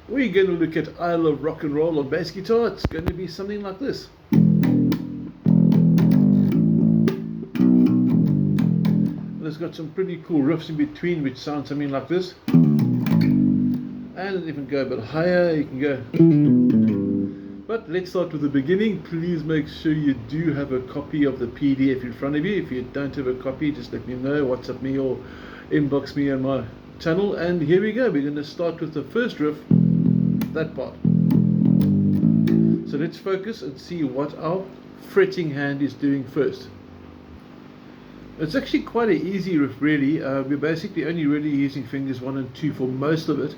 We're going to look at I Love Rock and Roll on bass guitar. It's going to be something like this. And it's got some pretty cool riffs in between which sound something like this. And even go a bit higher, you can go. But let's start with the beginning. Please make sure you do have a copy of the PDF in front of you. If you don't have a copy, just let me know, WhatsApp me or inbox me on my channel. And here we go. We're going to start with the first riff, that part. So let's focus and see what our fretting hand is doing first. It's actually quite an easy riff, really. We're basically only really using fingers 1 and 2 for most of it.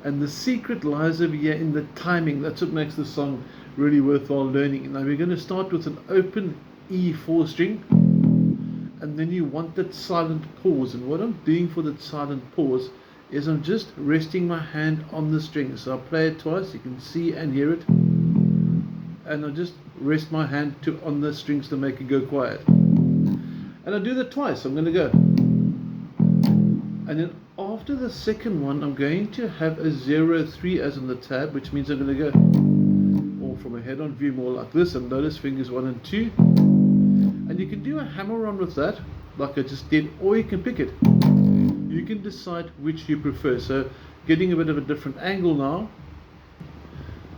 And the secret lies over here in the timing. That's what makes the song really worthwhile learning. Now we're going to start with an open E4 string, and then you want that silent pause. And what I'm doing for that silent pause is I'm just resting my hand on the string. So I'll play it twice, you can see and hear it, and I'll just rest my hand on the strings to make it go quiet. And I'll do that twice. I'm going to go, and then after the second one I'm going to have a 0-3 as on the tab, which means I'm going to go or from a head-on view more like this, and notice fingers 1 and 2, and you can do a hammer-on with that like I just did, or you can pick it. You can decide which you prefer. So getting a bit of a different angle now,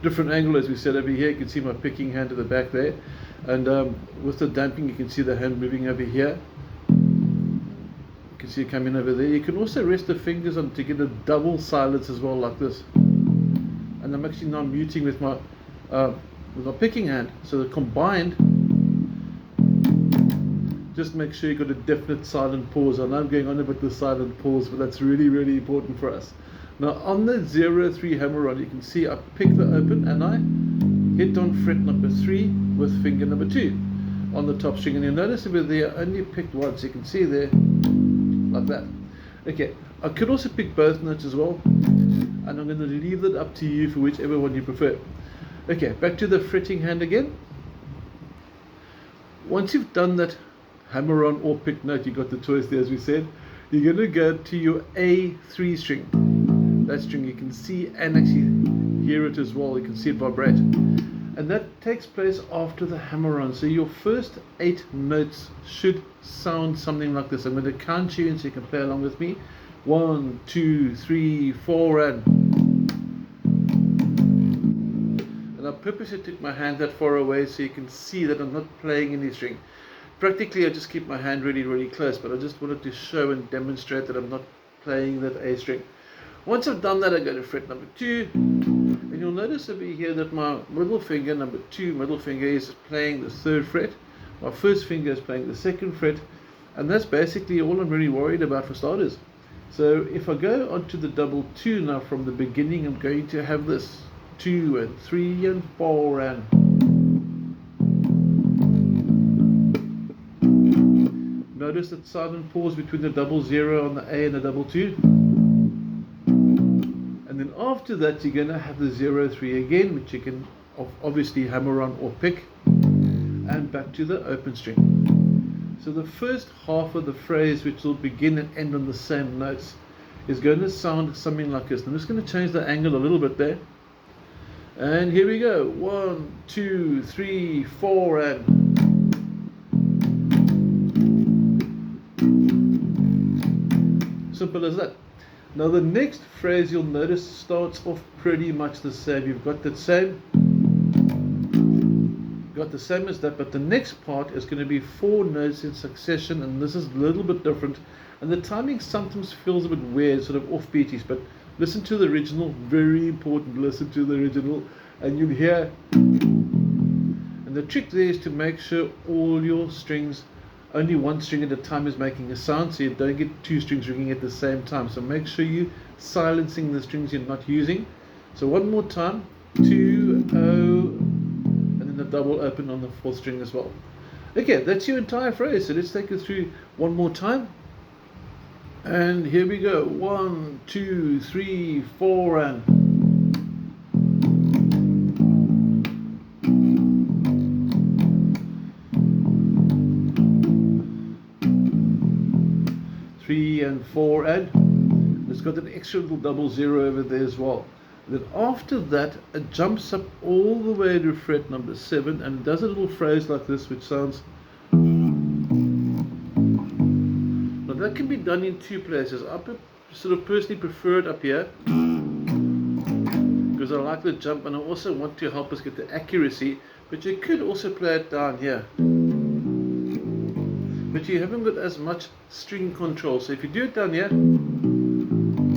different angle as we said over here. You can see my picking hand at the back there, and with the damping you can see the hand moving over here. You can see it coming over there. You can also rest the fingers on to get a double silence as well, like this. And I'm actually now muting with my picking hand, so the combined, just make sure you got a definite silent pause. I know I'm going on about the silent pause, but that's really, really important for us. Now on the 0-3 hammer-on, you can see I pick the open and I hit on fret number 3 with finger number 2 on the top string, and you'll notice over there I only picked once. You can see there, like that. Okay, I could also pick both notes as well, and I'm going to leave it up to you for whichever one you prefer. Okay, back to the fretting hand again. Once you've done that hammer on or pick note, you got the choice there as we said, you're going to go to your A3 string. That string you can see and actually hear it as well. You can see it vibrate, and that takes place after the hammer on. So your first 8 notes should sound something like this. I'm going to count you in so you can play along with me. 1, 2, 3, 4, and I purposely took my hand that far away so you can see that I'm not playing any string. Practically I just keep my hand really, really close, but I just wanted to show and demonstrate that I'm not playing that A string. Once I've done that, I go to fret number 2, and you'll notice over here that my middle finger, number 2 middle finger, is playing the 3rd fret. My first finger is playing the 2nd fret, and that's basically all I'm really worried about for starters. So if I go onto the double 2 now from the beginning, I'm going to have this 2 and 3 and 4 and. Notice that silent pause between the double 0 on the A and the double 2. And then after that you're going to have the 0-3 again, which you can obviously hammer on or pick, and back to the open string. So the first half of the phrase, which will begin and end on the same notes, is going to sound something like this. I'm just going to change the angle a little bit there. And here we go. 1, 2, 3, 4, and. Simple as that. Now the next phrase you'll notice starts off pretty much the same. You've got the same as that, but the next part is going to be 4 notes in succession, and this is a little bit different, and the timing sometimes feels a bit weird, sort of offbeaty, but listen to the original. Very important, listen to the original, and you'll hear. And the trick there is to make sure all your strings, only one string at a time is making a sound, so you don't get 2 strings ringing at the same time. So make sure you silencing the strings you're not using. So one more time, 2, 0, and then the double open on the 4th string as well. Okay, that's your entire phrase. So let's take it through one more time. And here we go. 1, 2, 3, 4, and. And 4 and it's got an extra little double 0 over there as well. Then after that, it jumps up all the way to fret number 7 and does a little phrase like this, which sounds. Now that can be done in two places. I sort of personally prefer it up here because I like the jump, and I also want to help us get the accuracy. But you could also play it down here. But you haven't got as much string control. So if you do it down here,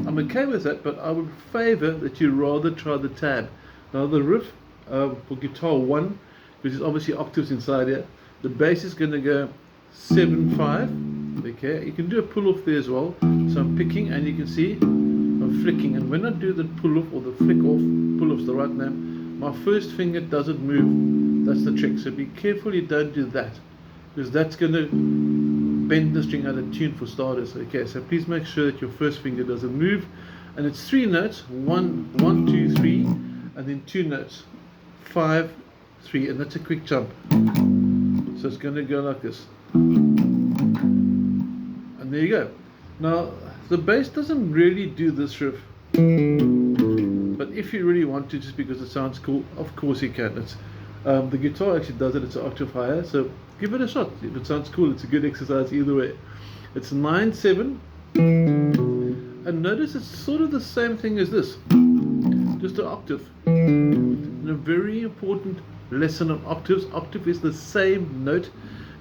I'm okay with that, but I would favor that you rather try the tab. Now the riff for guitar 1, which is obviously octaves inside here, the bass is going to go 7/5. Okay, you can do a pull off there as well. So I'm picking, and you can see I'm flicking, and when I do the pull off or the flick off, pull off's the right name, my first finger doesn't move. That's the trick. So be careful you don't do that, because that's going to bend the string out of tune for starters. Okay, so please make sure that your first finger doesn't move, and it's 3 notes, 1, 1, 2, 3, and then 2 notes, 5, 3, and that's a quick jump. So it's going to go like this, and there you go. Now the bass doesn't really do this riff, but if you really want to, just because it sounds cool, of course you can. It's the guitar actually does it. It's an octave higher, so give it a shot. If it sounds cool, it's a good exercise either way. It's 9/7, and notice it's sort of the same thing as this, just an octave. And a very important lesson on octaves: octave is the same note.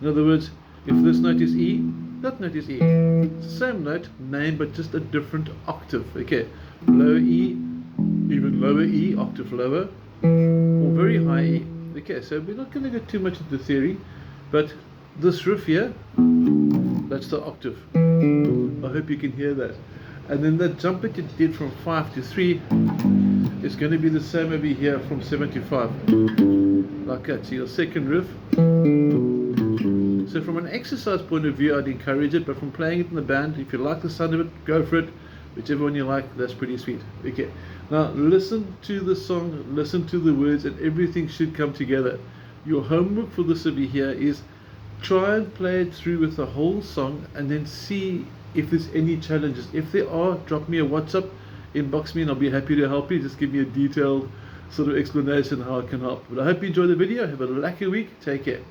In other words, if this note is E, that note is E. It's the same note, name, but just a different octave. Okay, lower E, even lower E, octave lower, or very high E. Okay, so we're not going to go too much into theory, but this riff here, that's the octave. I hope you can hear that. And then the jump that you did from 5 to 3 is going to be the same over here from 7 to 5. Like that. So your second riff. So from an exercise point of view, I'd encourage it, but from playing it in the band, if you like the sound of it, go for it. Whichever one you like, that's pretty sweet. Okay, now listen to the song, listen to the words, and everything should come together. Your homework for this over here is try and play it through with the whole song, and then see if there's any challenges. If there are, drop me a WhatsApp, inbox me, and I'll be happy to help you. Just give me a detailed sort of explanation how I can help. But I hope you enjoy the video. Have a lucky week. Take care.